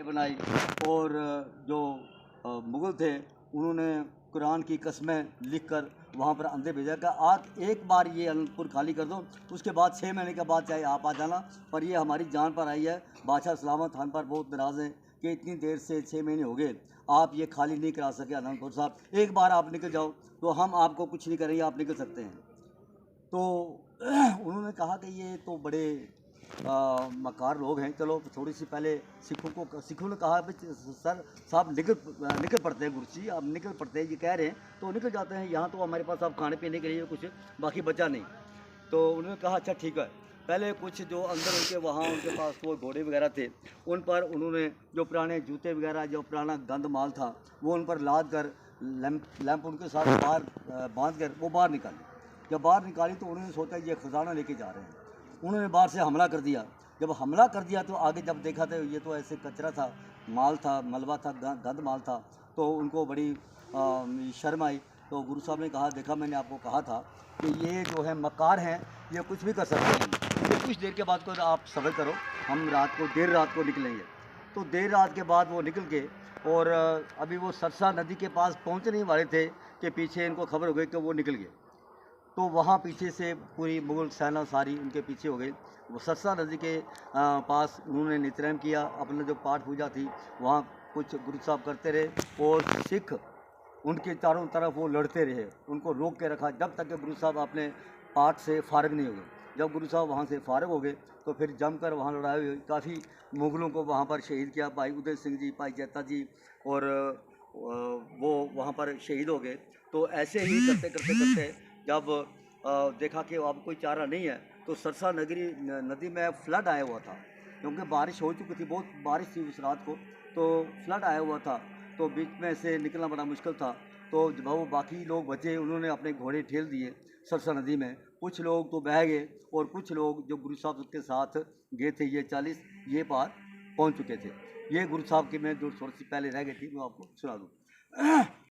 बनाई और जो मुग़ल थे उन्होंने कुरान की कस्में लिख कर वहाँ पर अंदर भेजा कि आप एक बार ये अनंतपुर खाली कर दो, उसके बाद 6 महीने के बाद चाहे आप आ जाना, पर ये हमारी जान पर आई है। बादशाह सलामत खान पर बहुत नाराज़ हैं कि इतनी देर से 6 महीने हो गए, आप ये खाली नहीं करा सके अनंतपुर साहब, एक बार आप निकल जाओ तो हम आपको कुछ नहीं करेंगे, आप निकल सकते हैं। तो उन्होंने कहा कि ये तो बड़े मक्कार लोग हैं, चलो थोड़ी सी पहले सिखों ने कहा भाई सर साहब निकल पड़ते हैं गुरुजी जी, आप निकल पड़ते हैं, ये कह रहे हैं तो निकल जाते हैं, यहाँ तो हमारे पास अब खाने पीने के लिए कुछ बाकी बचा नहीं। तो उन्होंने कहा अच्छा ठीक है। पहले कुछ जो अंदर उनके वहाँ उनके पास वो घोड़े वगैरह थे, उन पर उन्होंने जो पुराने जूते वगैरह जो पुराना गंद माल था वो उन पर लाद कर लैंप उनके साथ बाहर बांध कर वो बाहर निकाली। जब बाहर निकाली तो उन्होंने सोचा ये खजाना लेके जा रहे हैं, उन्होंने बाहर से हमला कर दिया। जब हमला कर दिया तो आगे जब देखा तो ये तो ऐसे कचरा था, माल था, मलबा था, गंद माल था, तो उनको बड़ी शर्म आई। तो गुरु साहब ने कहा देखा मैंने आपको कहा था कि ये जो है मक्कार हैं, ये कुछ भी कर सकते हैं, तो कुछ देर के बाद को आप सब्र करो, हम देर रात को निकलेंगे। तो देर रात के बाद वो निकल के और अभी वो सरसा नदी के पास पहुँचने वाले थे कि पीछे इनको खबर हो गई कि वो निकल गए। तो वहाँ पीछे से पूरी मुग़ल सेना सारी उनके पीछे हो गई। वो सरसा नदी के पास उन्होंने नित्यान किया, अपना जो पाठ पूजा थी वहाँ कुछ गुरु साहब करते रहे और सिख उनके चारों तरफ वो लड़ते रहे, उनको रोक के रखा जब तक कि गुरु साहब अपने पाठ से फारग नहीं हो गए। जब गुरु साहब वहाँ से फारग हो गए तो फिर जमकर वहाँ लड़ाई हुई, काफ़ी मुग़लों को वहाँ पर शहीद किया, भाई उदय सिंह जी, भाई जैता जी और वो वहाँ पर शहीद हो गए। तो ऐसे ही करते करते करते जब देखा कि अब कोई चारा नहीं है तो सरसा नदी में फ्लड आया हुआ था, क्योंकि बारिश हो चुकी थी, बहुत बारिश थी उस रात को, तो फ्लड आया हुआ था, तो बीच में से निकलना बड़ा मुश्किल था। तो जब वो बाकी लोग बचे उन्होंने अपने घोड़े ठेल दिए सरसा नदी में, कुछ लोग तो बह गए और कुछ लोग जो गुरु साहब के साथ गए थे ये 40 ये पार पहुंच चुके थे। ये गुरु साहब की मैं जो थोड़ी सी पहले रह गई थी मैं आपको सुना दूँ।